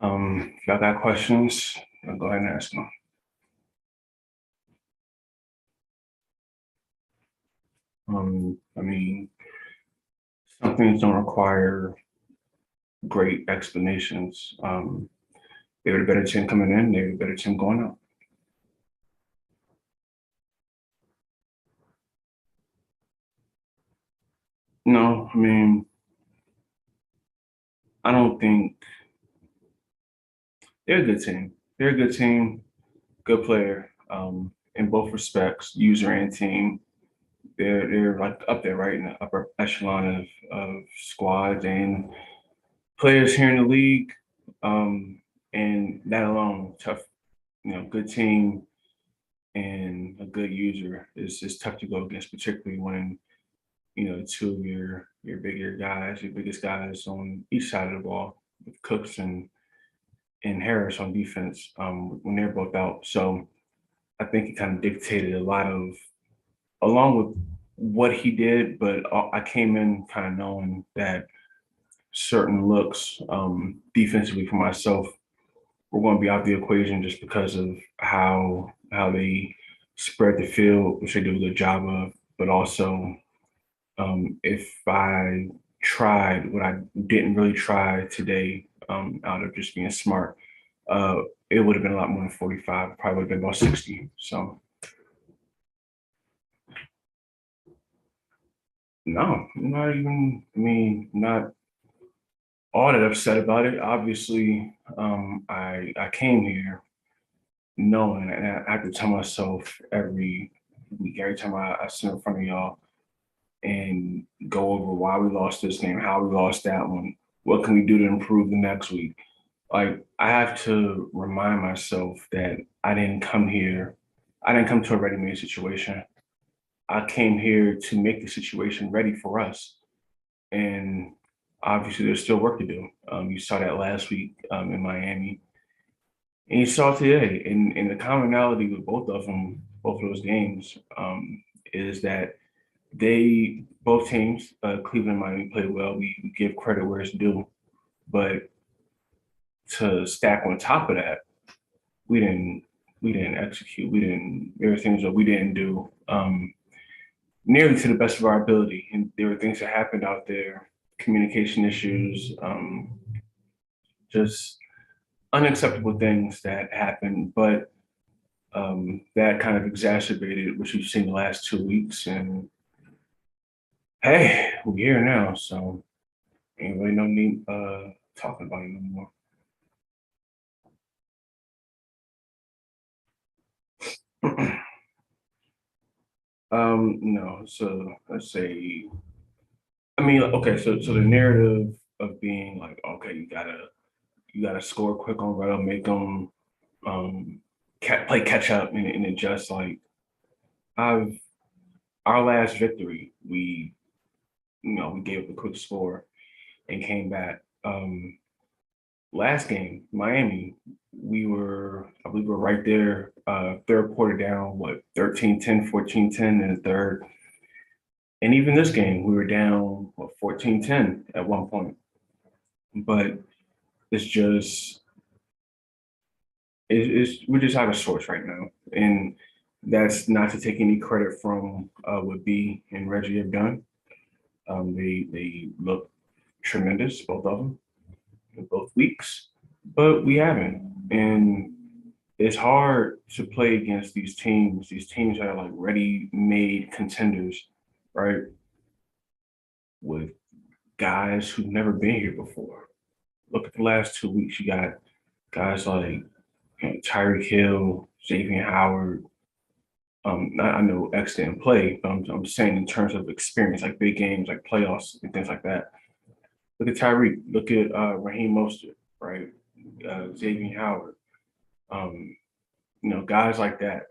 If y'all got questions, go ahead and ask them. I mean, some things don't require great explanations. They were the better team coming in, they were the better team going out. No, I mean, I don't think they're a good team. They're a good team, good player, in both respects, user and team. They're like up there, right in the upper echelon of squads and players here in the league. And that alone, tough, good team and a good user is tough to go against, particularly when two of your bigger guys, your biggest guys on each side of the ball, with Cooks and Harris on defense, when they're both out. So I think it kind of dictated a lot of, along with what he did, but I came in kind of knowing that certain looks, defensively for myself, were going to be out the equation just because of how they spread the field, which they do a good job of, but also, if I tried what I didn't really try today, out of just being smart, uh, it would have been a lot more than 45. Probably would have been about 60. So no, not even. I mean, not all that upset about it. Obviously, I came here knowing, and I have to tell myself every week, every time I sit in front of y'all and go over why we lost this game, how we lost that one, what can we do to improve the next week. Like, I have to remind myself that I didn't come to a ready-made situation. I came here to make the situation ready for us. And obviously there's still work to do. You saw that last week, in Miami, and you saw it today. And the commonality with both of those games, is that they both teams, Cleveland and Miami, played well. We give credit where it's due, but to stack on top of that, we didn't we didn't execute. We didn't. There were things that we didn't do, nearly to the best of our ability, and there were things that happened out there, communication issues, just unacceptable things that happened, but, that kind of exacerbated what you've seen the last 2 weeks. And hey, we're here now, so ain't really no need talking about it no more. No, so let's say, I mean, okay, so the narrative of being like, okay, you gotta score quick on rail, make them, um play catch up, and adjust. Like, I've our last victory, we gave up a quick score and came back. Last game, Miami, I believe we were right there, third quarter down, what, 13-10, 14-10 in the third. And even this game, we were down, what, 14-10 at one point. But it's just, we're just out of sorts right now. And that's not to take any credit from, what B and Reggie have done. They look tremendous, both of them, in both weeks, but we haven't. And it's hard to play against these teams that are like ready-made contenders, right? With guys who've never been here before. Look at the last 2 weeks. You got guys like, Tyreek Hill, Xavier Howard. I know X didn't play, but I'm saying in terms of experience, like big games, like playoffs and things like that. Look at Tyreek. Look at, Raheem Mostert, right? Xavier Howard. Um, guys like that.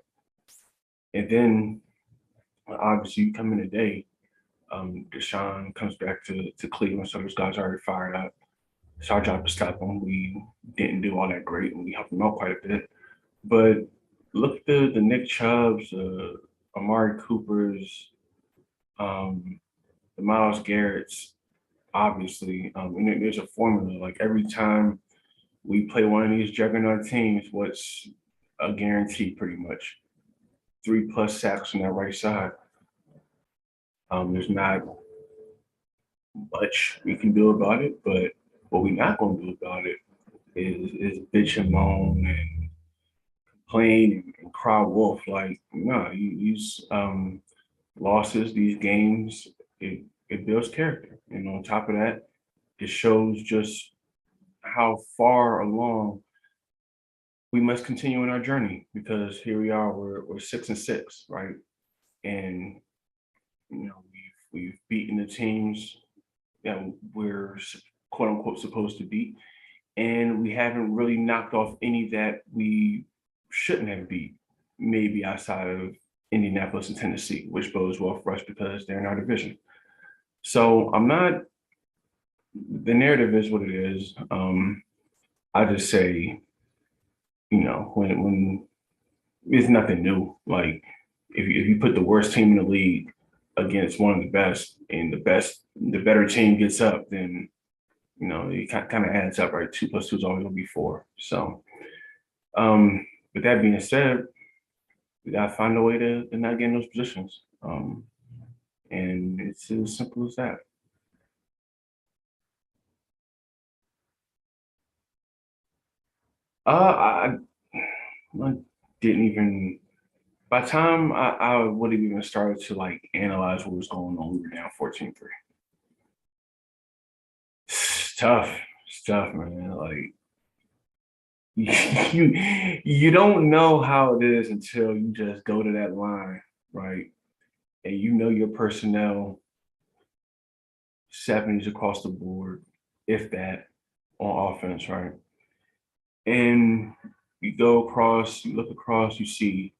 And then obviously you come in today, Deshaun comes back to Cleveland, so those guys are already fired up. It's our job to stop them. We didn't do all that great, and we helped them out quite a bit. But look at the Nick Chubbs, Amari Coopers, um, the Miles Garrett's, obviously. And there's a formula. Like, every time we play one of these juggernaut teams, what's a guarantee pretty much? 3+ sacks on that right side. There's not much we can do about it, but what we're not going to do about it is bitch and moan and complain and cry wolf. Like, no, these losses, these games, it builds character. And on top of that, it shows just how far along we must continue in our journey because here we are, we're 6-6, right? And we've beaten the teams that we're quote unquote supposed to beat, and we haven't really knocked off any that we shouldn't have beat, maybe outside of Indianapolis and Tennessee, which bodes well for us because they're in our division. So I'm not. The narrative is what it is. I just say, when it's nothing new. Like if you put the worst team in the league against one of the best, and the better team gets up, then it kind of adds up, right? 2 + 2 is always gonna be 4. So, with that being said, we gotta find a way to not get in those positions. And it's as simple as that. I I didn't even. By the time I would have even started to like analyze what was going on, we were down 14-3. It's tough. It's tough, man. Like you don't know how it is until you just go to that line, right? And your personnel 70s across the board, if that, on offense, right? And you go across, you look across, you see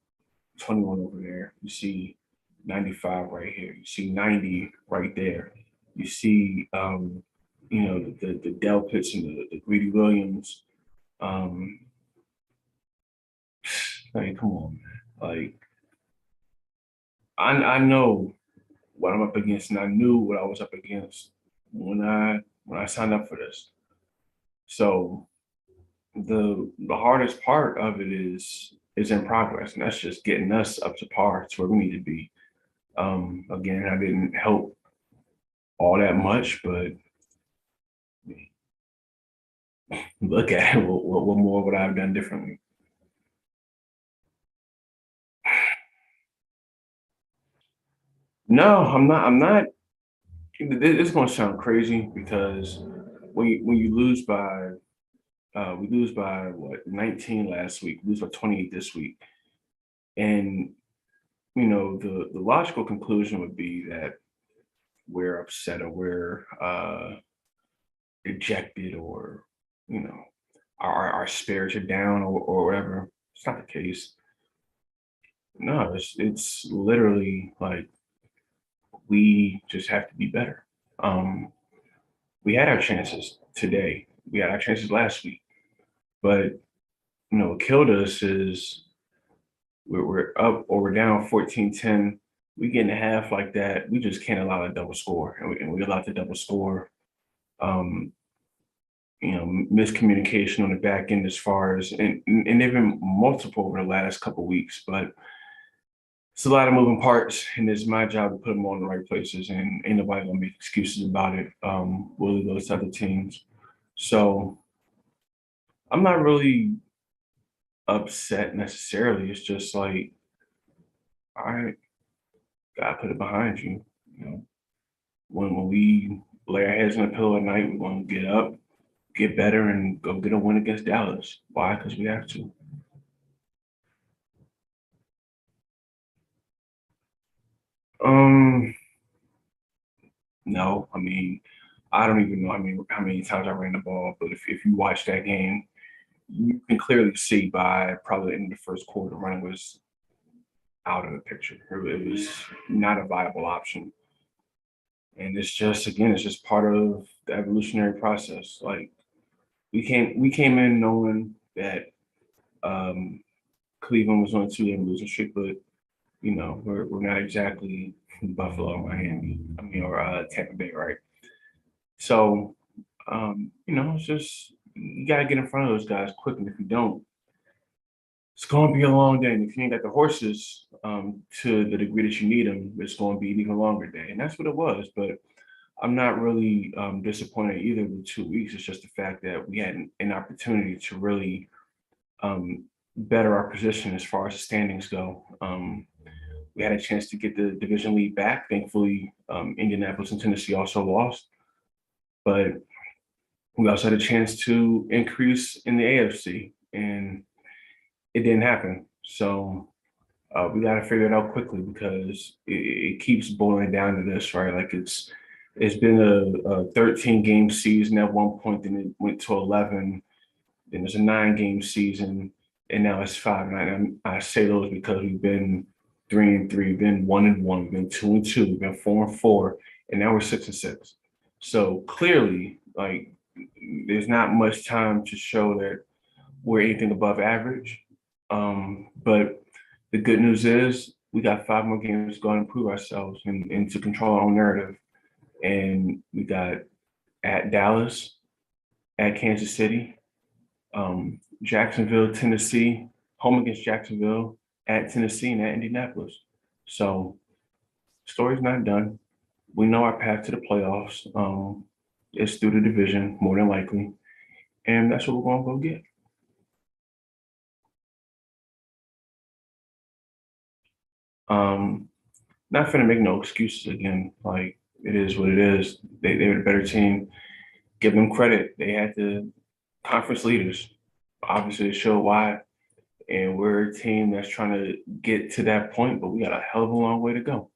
21 over there, you see 95 right here, you see 90 right there, you see the Del Pitts and the Greedy Williams. Um, like, come on, man. Like, I know what I'm up against, and I knew what I was up against when I signed up for this. So the hardest part of it is in progress, and that's just getting us up to par to where we need to be. Again, I didn't help all that much, but look at it. What more would I have done differently? No, I'm not. I'm not. This is going to sound crazy because when you lose by we lose by what 19 last week, lose by 28 this week, and the logical conclusion would be that we're upset or we're dejected or you know our spirits are down or whatever. It's not the case. No, it's literally like we just have to be better. Um, we had our chances today. We had our chances last week, but what killed us is we're up or we're down 14-10. We get in a half like that, we just can't allow a double score, and we allowed the double score. Um, Miscommunication on the back end as far as and they've been multiple over the last couple of weeks, but it's a lot of moving parts, and it's my job to put them all in the right places, and ain't nobody gonna make excuses about it. We'll leave those other teams. So I'm not really upset necessarily. It's just like, all right, gotta put it behind you. You know, when we lay our heads on the pillow at night, we're gonna get up, get better, and go get a win against Dallas. Why? Because we have to. Um, no, I mean, I don't even know how many times I ran the ball, but if you watch that game, you can clearly see by probably in the first quarter, running was out of the picture. It was not a viable option. And it's just again, it's just part of the evolutionary process. Like we came in knowing that um, Cleveland was on a 2-game losing streak, but we're not exactly Buffalo or Miami. I mean, or Tampa Bay, right? So it's just you gotta get in front of those guys quick, and if you don't, it's gonna be a long day. And if you ain't got the horses to the degree that you need them, it's gonna be an even longer day. And that's what it was. But I'm not really disappointed either with 2 weeks. It's just the fact that we had an opportunity to really better our position as far as the standings go. We had a chance to get the division lead back. Thankfully, Indianapolis and Tennessee also lost, but we also had a chance to increase in the AFC, and it didn't happen. So we got to figure it out quickly because it keeps boiling down to this, right? Like it's been a 13 game season at one point, then it went to 11. Then there's a 9 game season, and now it's 5. And I say those because we've been 3-3, we've been 1-1, we've been 2-2, we've been 4-4, and now we're 6-6. So clearly, like there's not much time to show that we're anything above average. But the good news is we got 5 more games to go and improve ourselves and to control our own narrative. And we got at Dallas, at Kansas City, Jacksonville, Tennessee, home against Jacksonville, at Tennessee, and at Indianapolis. So story's not done. We know our path to the playoffs. It's through the division, more than likely. And that's what we're going to go get. Not finna make no excuses again. Like it is what it is. They were the better team. Give them credit. They had the conference leaders. Obviously, it showed why. And we're a team that's trying to get to that point, but we got a hell of a long way to go.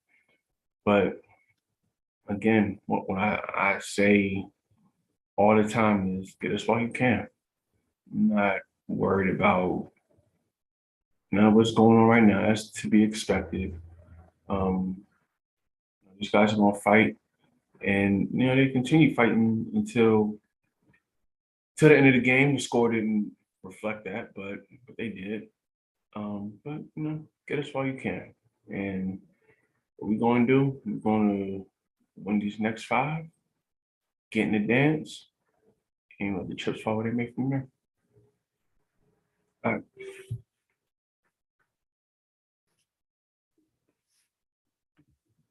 But again, what I say all the time is get us while you can. I'm not worried about none of what's going on right now. That's to be expected. Um, these guys are gonna fight, and they continue fighting until the end of the game. The score didn't reflect that, but they did. But get us while you can. And what we're gonna do, we're gonna win these next 5, get in the dance, and let the chips fall where they may from there.